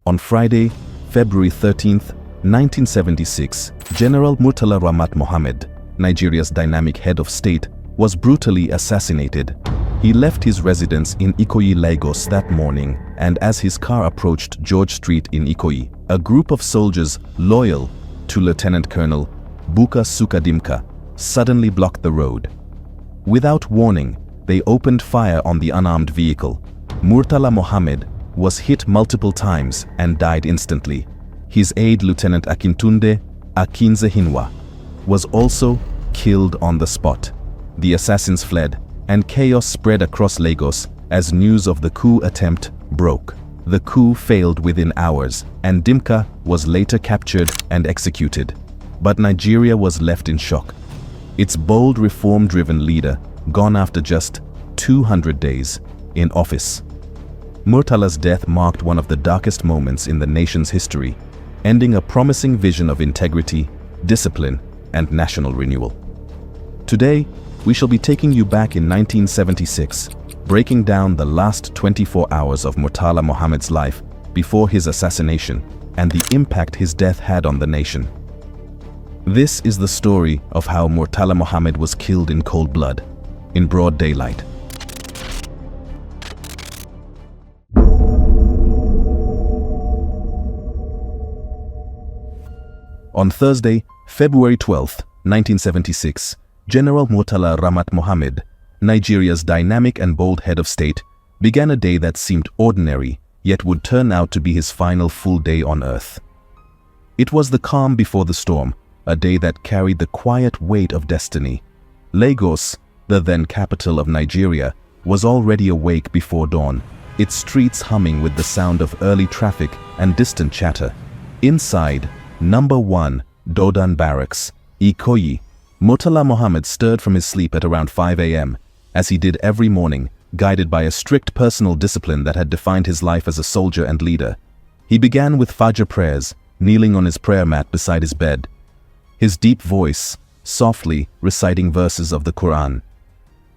On Friday, February 13th, 1976, General Murtala Muhammed, Nigeria's dynamic head of state, was brutally assassinated. He left his residence in Ikoyi, Lagos that morning, and as his car approached George Street in Ikoyi, a group of soldiers loyal to Lieutenant Colonel Buka Sukadimka suddenly blocked the road. Without warning, they opened fire on the unarmed vehicle. Murtala Muhammed was hit multiple times and died instantly. His aide, Lieutenant Akintunde Akinzehinwa, was also killed on the spot. The assassins fled, and chaos spread across Lagos as news of the coup attempt broke. The coup failed within hours, and Dimka was later captured and executed. But Nigeria was left in shock. Its bold reform-driven leader gone after just 200 days in office. Murtala's death marked one of the darkest moments in the nation's history, ending a promising vision of integrity, discipline, and national renewal. Today, we shall be taking you back in 1976, breaking down the last 24 hours of Murtala Muhammed's life before his assassination and the impact his death had on the nation. This is the story of how Murtala Muhammed was killed in cold blood, in broad daylight. On Thursday, February 12, 1976, General Murtala Muhammed, Nigeria's dynamic and bold head of state, began a day that seemed ordinary, yet would turn out to be his final full day on earth. It was the calm before the storm, a day that carried the quiet weight of destiny. Lagos, the then capital of Nigeria, was already awake before dawn, its streets humming with the sound of early traffic and distant chatter. Inside, Number 1, Dodan Barracks, Ikoyi, Murtala Muhammed stirred from his sleep at around 5 a.m., as he did every morning, guided by a strict personal discipline that had defined his life as a soldier and leader. He began with Fajr prayers, kneeling on his prayer mat beside his bed, his deep voice softly reciting verses of the Quran.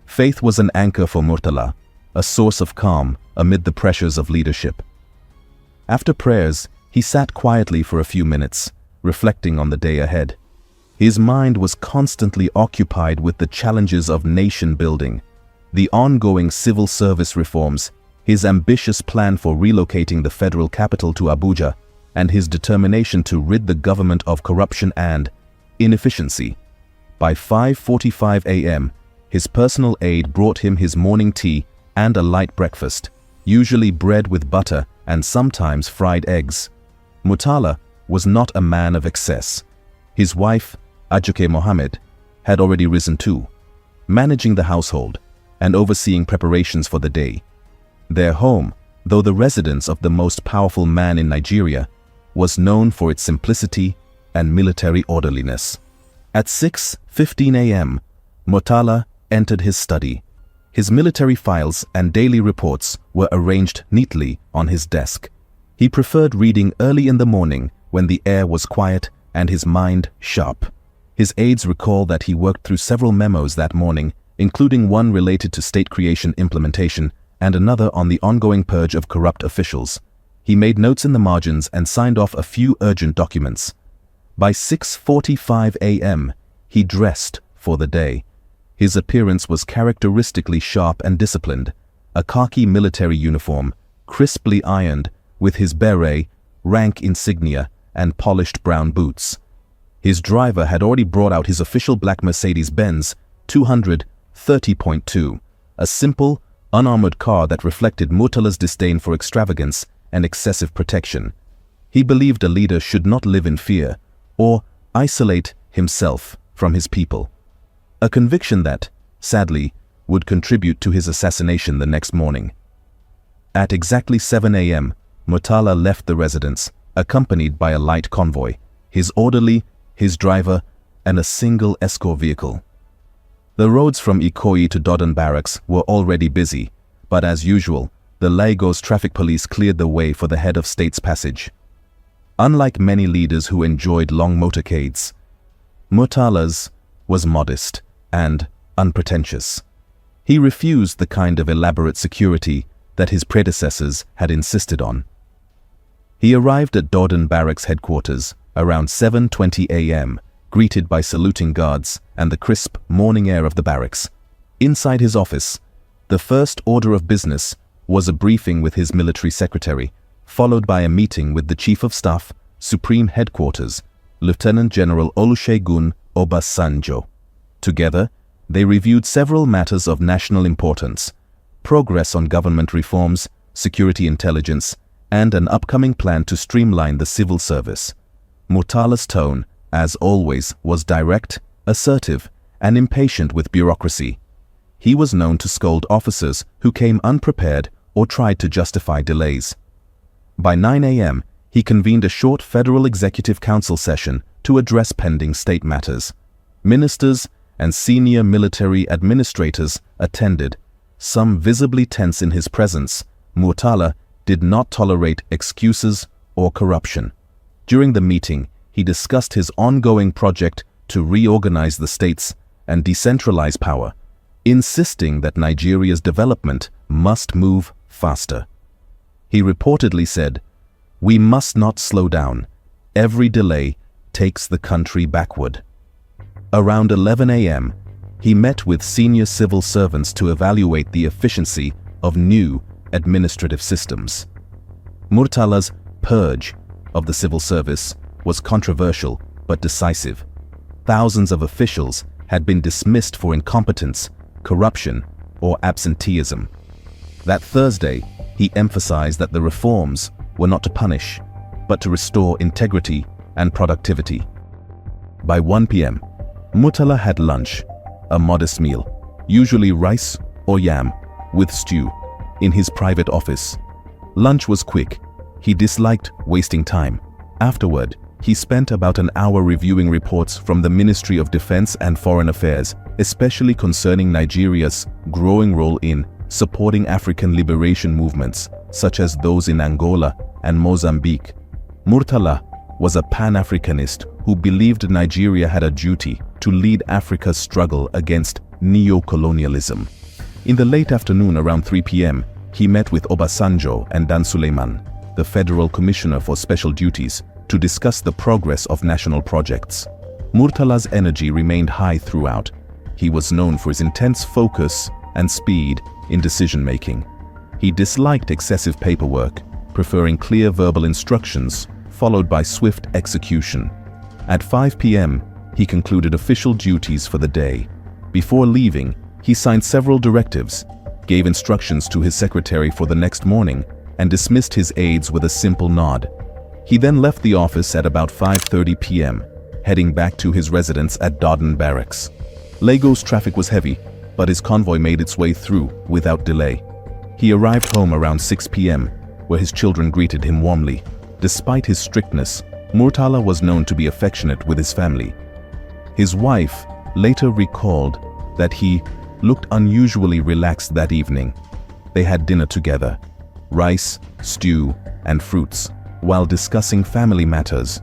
Faith was an anchor for Murtala, a source of calm amid the pressures of leadership. After prayers, he sat quietly for a few minutes, reflecting on the day ahead. His mind was constantly occupied with the challenges of nation building, the ongoing civil service reforms, his ambitious plan for relocating the federal capital to Abuja, and his determination to rid the government of corruption and inefficiency. By 5:45 a.m., his personal aide brought him his morning tea and a light breakfast, usually bread with butter and sometimes fried eggs. Murtala was not a man of excess. His wife, Ajuke Mohammed, had already risen too, managing the household and overseeing preparations for the day. Their home, though the residence of the most powerful man in Nigeria, was known for its simplicity and military orderliness. At 6:15 a.m., Murtala entered his study. His military files and daily reports were arranged neatly on his desk. He preferred reading early in the morning when the air was quiet and his mind sharp. His aides recall that he worked through several memos that morning, including one related to state creation implementation and another on the ongoing purge of corrupt officials. He made notes in the margins and signed off a few urgent documents. By 6:45 a.m., he dressed for the day. His appearance was characteristically sharp and disciplined, a khaki military uniform, crisply ironed, with his beret, rank insignia, and polished brown boots. His driver had already brought out his official black Mercedes-Benz 230.2, a simple, unarmored car that reflected Murtala's disdain for extravagance and excessive protection. He believed a leader should not live in fear or isolate himself from his people, a conviction that, sadly, would contribute to his assassination the next morning. At exactly 7 a.m., Murtala left the residence, accompanied by a light convoy, his orderly, his driver, and a single escort vehicle. The roads from Ikoyi to Dodan Barracks were already busy, but as usual, the Lagos traffic police cleared the way for the head of state's passage. Unlike many leaders who enjoyed long motorcades, Murtala's was modest and unpretentious. He refused the kind of elaborate security that his predecessors had insisted on. He arrived at Dordon Barracks headquarters around 7:20 a.m., greeted by saluting guards and the crisp morning air of the barracks. Inside his office, the first order of business was a briefing with his military secretary, followed by a meeting with the Chief of Staff, Supreme Headquarters, Lieutenant General Olusegun Obasanjo. Together, they reviewed several matters of national importance: progress on government reforms, security intelligence, and an upcoming plan to streamline the civil service. Murtala's tone, as always, was direct, assertive, and impatient with bureaucracy. He was known to scold officers who came unprepared or tried to justify delays. By 9 a.m., he convened a short Federal Executive Council session to address pending state matters. Ministers and senior military administrators attended, some visibly tense in his presence. Murtala did not tolerate excuses or corruption. During the meeting, he discussed his ongoing project to reorganize the states and decentralize power, insisting that Nigeria's development must move faster. He reportedly said, "We must not slow down. Every delay takes the country backward." Around 11 a.m., he met with senior civil servants to evaluate the efficiency of new administrative systems. Murtala's purge of the civil service was controversial but decisive. Thousands of officials had been dismissed for incompetence, corruption, or absenteeism. That Thursday, he emphasized that the reforms were not to punish, but to restore integrity and productivity. By 1 p.m., Murtala had lunch, a modest meal, usually rice or yam, with stew, in his private office. Lunch was quick. He disliked wasting time. Afterward, he spent about an hour reviewing reports from the Ministry of Defense and Foreign Affairs, especially concerning Nigeria's growing role in supporting African liberation movements, such as those in Angola and Mozambique. Murtala was a Pan-Africanist who believed Nigeria had a duty to lead Africa's struggle against neo-colonialism. In the late afternoon around 3 p.m., he met with Obasanjo and Dan Suleiman, the Federal Commissioner for Special Duties, to discuss the progress of national projects. Murtala's energy remained high throughout. He was known for his intense focus and speed in decision-making. He disliked excessive paperwork, preferring clear verbal instructions followed by swift execution. At 5 p.m., he concluded official duties for the day. Before leaving, he signed several directives, gave instructions to his secretary for the next morning, and dismissed his aides with a simple nod. He then left the office at about 5:30 p.m., heading back to his residence at Dordon Barracks. Lagos traffic was heavy, but his convoy made its way through without delay. He arrived home around 6 p.m., where his children greeted him warmly. Despite his strictness, Murtala was known to be affectionate with his family. His wife later recalled that he looked unusually relaxed that evening. They had dinner together, rice, stew, and fruits, while discussing family matters.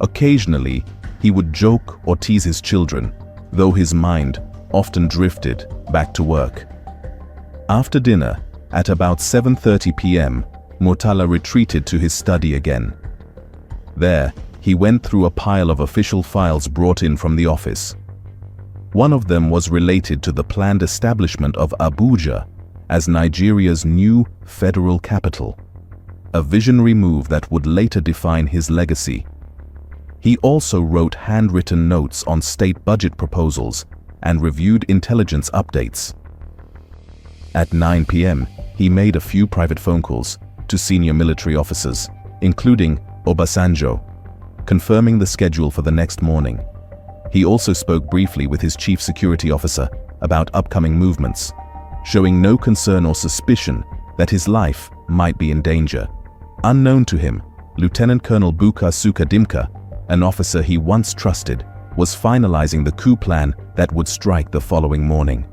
Occasionally, he would joke or tease his children, though his mind often drifted back to work. After dinner, at about 7:30 p.m., Murtala retreated to his study again. There, he went through a pile of official files brought in from the office. One of them was related to the planned establishment of Abuja as Nigeria's new federal capital, a visionary move that would later define his legacy. He also wrote handwritten notes on state budget proposals and reviewed intelligence updates. At 9 p.m., he made a few private phone calls to senior military officers, including Obasanjo, confirming the schedule for the next morning. He also spoke briefly with his chief security officer about upcoming movements, showing no concern or suspicion that his life might be in danger. Unknown to him, Lieutenant Colonel Buka Suka Dimka, an officer he once trusted, was finalizing the coup plan that would strike the following morning.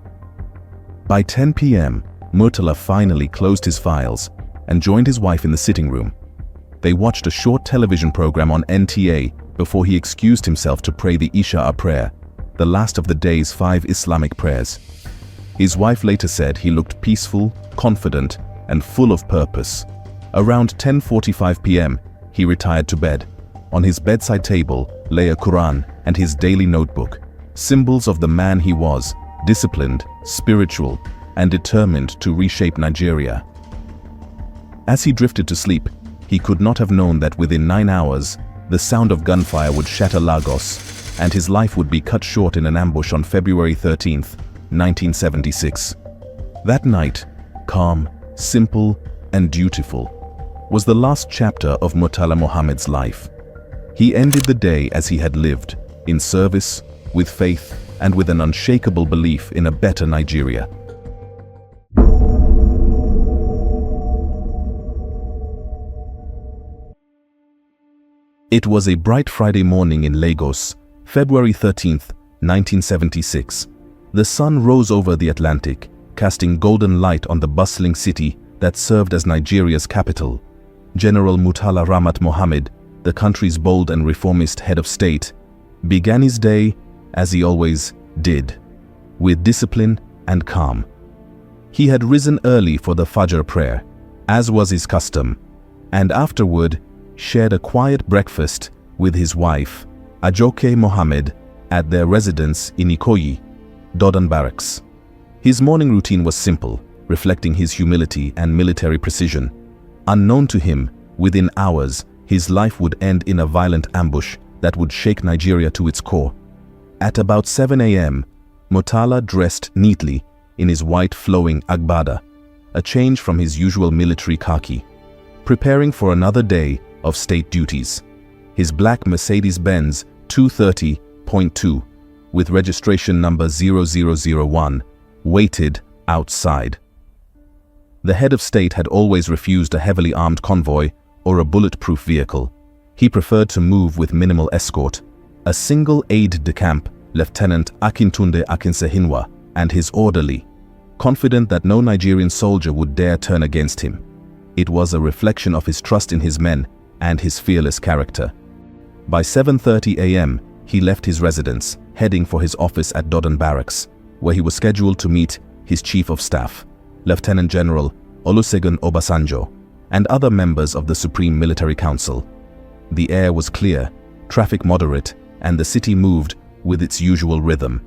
By 10 p.m., Murtala finally closed his files and joined his wife in the sitting room. They watched a short television program on NTA before he excused himself to pray the Isha prayer, the last of the day's 5 Islamic prayers. His wife later said he looked peaceful, confident, and full of purpose. Around 10:45 p.m., he retired to bed. On his bedside table lay a Quran and his daily notebook, symbols of the man he was, disciplined, spiritual, and determined to reshape Nigeria. As he drifted to sleep, he could not have known that within 9 hours, the sound of gunfire would shatter Lagos, and his life would be cut short in an ambush on February 13, 1976. That night, calm, simple, and dutiful, was the last chapter of Murtala Muhammed's life. He ended the day as he had lived, in service, with faith, and with an unshakable belief in a better Nigeria. It was a bright Friday morning in Lagos, February 13, 1976. The sun rose over the Atlantic, casting golden light on the bustling city that served as Nigeria's capital. General Murtala Muhammed, the country's bold and reformist head of state, began his day, as he always did, with discipline and calm. He had risen early for the Fajr prayer, as was his custom, and afterward shared a quiet breakfast with his wife, Ajoke Mohammed, at their residence in Ikoyi, Dodon Barracks. His morning routine was simple, reflecting his humility and military precision. Unknown to him, within hours, his life would end in a violent ambush that would shake Nigeria to its core. At about 7 a.m., Murtala dressed neatly in his white flowing agbada, a change from his usual military khaki, preparing for another day of state duties. His black Mercedes-Benz 230.2, with registration number 0001, waited outside. The head of state had always refused a heavily armed convoy or a bulletproof vehicle. He preferred to move with minimal escort. A single aide-de-camp, Lieutenant Akintunde Akinsehinwa, and his orderly, confident that no Nigerian soldier would dare turn against him. It was a reflection of his trust in his men and his fearless character. By 7:30 a.m., he left his residence, heading for his office at Dodon Barracks, where he was scheduled to meet his Chief of Staff, Lieutenant General Olusegun Obasanjo, and other members of the Supreme Military Council. The air was clear, traffic moderate, and the city moved with its usual rhythm.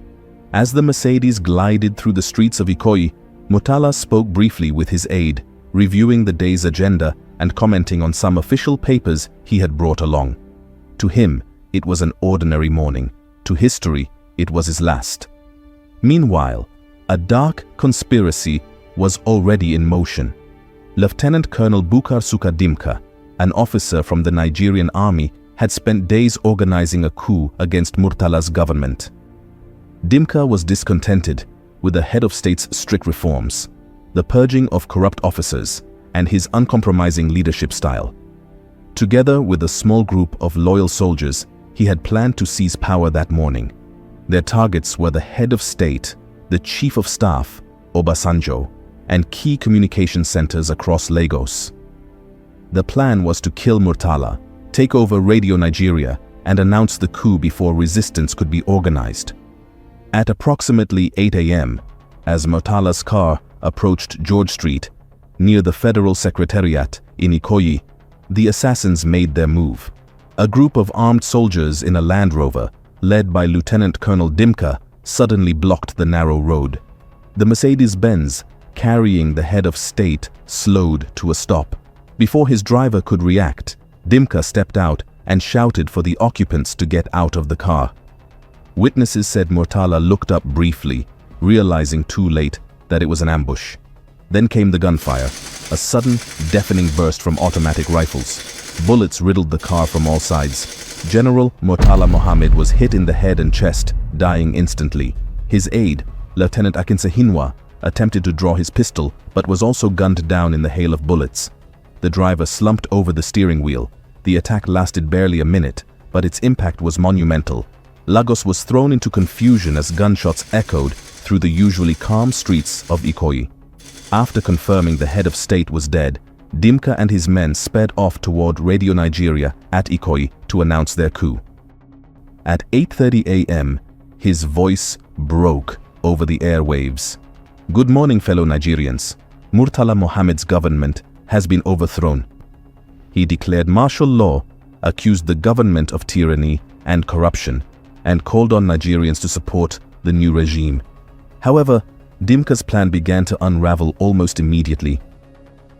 As the Mercedes glided through the streets of Ikoyi, Murtala spoke briefly with his aide, reviewing the day's agenda and commenting on some official papers he had brought along. To him, it was an ordinary morning. To history, it was his last. Meanwhile, a dark conspiracy was already in motion. Lieutenant Colonel Bukar Suka Dimka, an officer from the Nigerian army, had spent days organizing a coup against Murtala's government. Dimka was discontented with the head of state's strict reforms, the purging of corrupt officers, and his uncompromising leadership style. Together with a small group of loyal soldiers, he had planned to seize power that morning. Their targets were the head of state, the chief of staff, Obasanjo, and key communication centers across Lagos. The plan was to kill Murtala, take over Radio Nigeria, and announce the coup before resistance could be organized. At approximately 8 a.m., as Murtala's car approached George Street, near the Federal Secretariat in Ikoyi, the assassins made their move. A group of armed soldiers in a Land Rover, led by Lieutenant Colonel Dimka, suddenly blocked the narrow road. The Mercedes-Benz, carrying the head of state, slowed to a stop. Before his driver could react, Dimka stepped out and shouted for the occupants to get out of the car. Witnesses said Murtala looked up briefly, realizing too late that it was an ambush. Then came the gunfire, a sudden, deafening burst from automatic rifles. Bullets riddled the car from all sides. General Murtala Muhammed was hit in the head and chest, dying instantly. His aide, Lieutenant Akinsehinwa, attempted to draw his pistol but was also gunned down in the hail of bullets. The driver slumped over the steering wheel. The attack lasted barely a minute, but its impact was monumental. Lagos was thrown into confusion as gunshots echoed through the usually calm streets of Ikoyi. After confirming the head of state was dead, Dimka and his men sped off toward Radio Nigeria at Ikoyi to announce their coup. At 8:30 a.m., his voice broke over the airwaves. "Good morning, fellow Nigerians. Murtala Muhammed's government has been overthrown." He declared martial law, accused the government of tyranny and corruption, and called on Nigerians to support the new regime. However, Dimka's plan began to unravel almost immediately.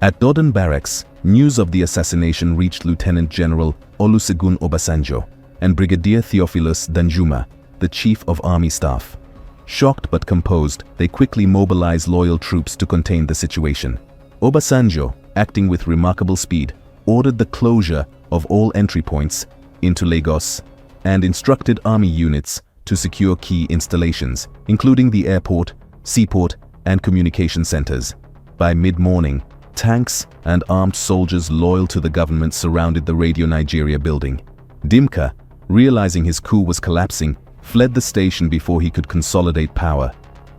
At Dodon Barracks, news of the assassination reached Lieutenant General Olusegun Obasanjo and Brigadier Theophilus Danjuma, the Chief of Army Staff. Shocked but composed, they quickly mobilized loyal troops to contain the situation. Obasanjo, acting with remarkable speed, ordered the closure of all entry points into Lagos and instructed army units to secure key installations, including the airport, seaport, and communication centers. By mid-morning, tanks and armed soldiers loyal to the government surrounded the Radio Nigeria building. Dimka, realizing his coup was collapsing, fled the station before he could consolidate power.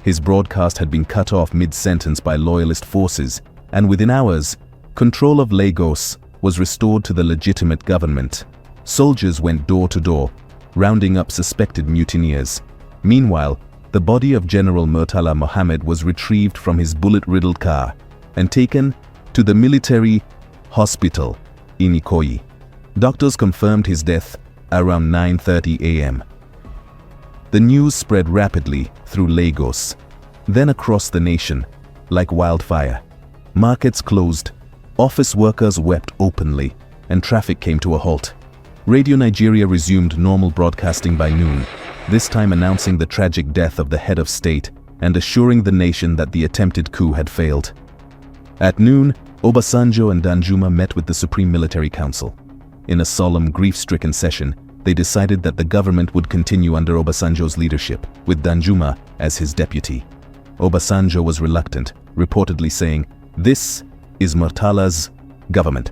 His broadcast had been cut off mid-sentence by loyalist forces, and within hours, control of Lagos was restored to the legitimate government. Soldiers went door to door, rounding up suspected mutineers. Meanwhile, the body of General Murtala Muhammed was retrieved from his bullet-riddled car and taken to the military hospital in Ikoyi. Doctors confirmed his death around 9:30 a.m. The news spread rapidly through Lagos, then across the nation, like wildfire. Markets closed, office workers wept openly, and traffic came to a halt. Radio Nigeria resumed normal broadcasting by noon, this time announcing the tragic death of the head of state and assuring the nation that the attempted coup had failed. At noon, Obasanjo and Danjuma met with the Supreme Military Council. In a solemn, grief-stricken session, they decided that the government would continue under Obasanjo's leadership, with Danjuma as his deputy. Obasanjo was reluctant, reportedly saying, "This is Murtala's government.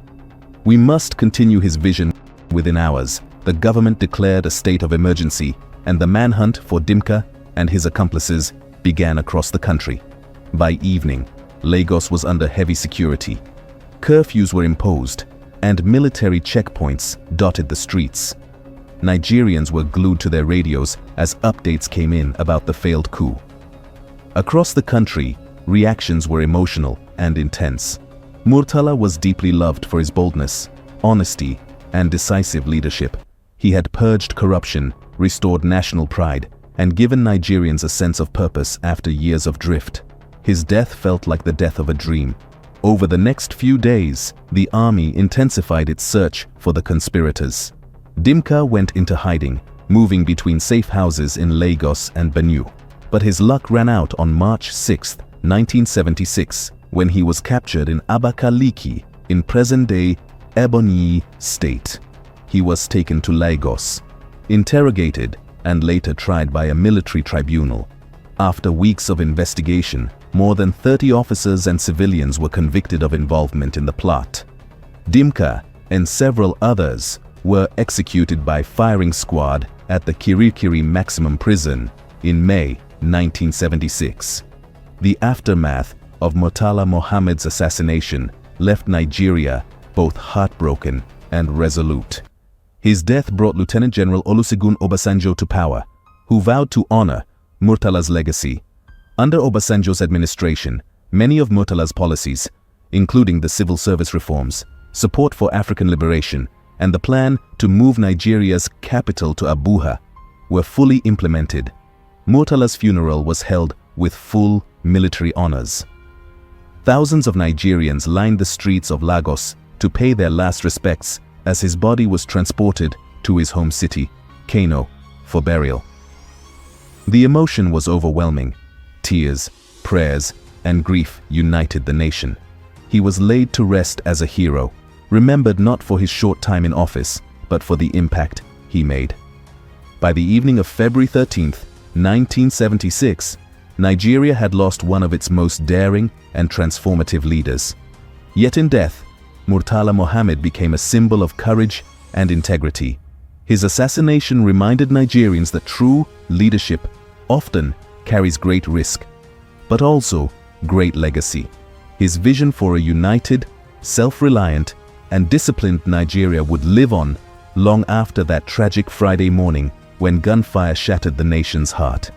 We must continue his vision." Within hours, the government declared a state of emergency, and the manhunt for Dimka and his accomplices began across the country. By evening, Lagos was under heavy security. Curfews were imposed, and military checkpoints dotted the streets. Nigerians were glued to their radios as updates came in about the failed coup. Across the country, reactions were emotional and intense. Murtala was deeply loved for his boldness, honesty, and decisive leadership. He had purged corruption, restored national pride, and given Nigerians a sense of purpose after years of drift. His death felt like the death of a dream. Over the next few days, the army intensified its search for the conspirators. Dimka went into hiding, moving between safe houses in Lagos and Benue. But his luck ran out on March 6, 1976, when he was captured in Abakaliki, in present-day Ebonyi State. He was taken to Lagos, interrogated, and later tried by a military tribunal. After weeks of investigation, more than 30 officers and civilians were convicted of involvement in the plot. Dimka and several others were executed by firing squad at the Kirikiri Maximum Prison in May 1976. The aftermath of Murtala Muhammed's assassination left Nigeria both heartbroken and resolute. His death brought Lieutenant General Olusegun Obasanjo to power, who vowed to honor Murtala's legacy. Under Obasanjo's administration, many of Murtala's policies, including the civil service reforms, support for African liberation, and the plan to move Nigeria's capital to Abuja, were fully implemented. Murtala's funeral was held with full military honors. Thousands of Nigerians lined the streets of Lagos to pay their last respects as his body was transported to his home city, Kano, for burial. The emotion was overwhelming. Tears, prayers, and grief united the nation. He was laid to rest as a hero, remembered not for his short time in office, but for the impact he made. By the evening of February 13, 1976, Nigeria had lost one of its most daring and transformative leaders. Yet in death, Murtala Muhammed became a symbol of courage and integrity. His assassination reminded Nigerians that true leadership often carries great risk, but also great legacy. His vision for a united, self-reliant, and disciplined Nigeria would live on long after that tragic Friday morning when gunfire shattered the nation's heart.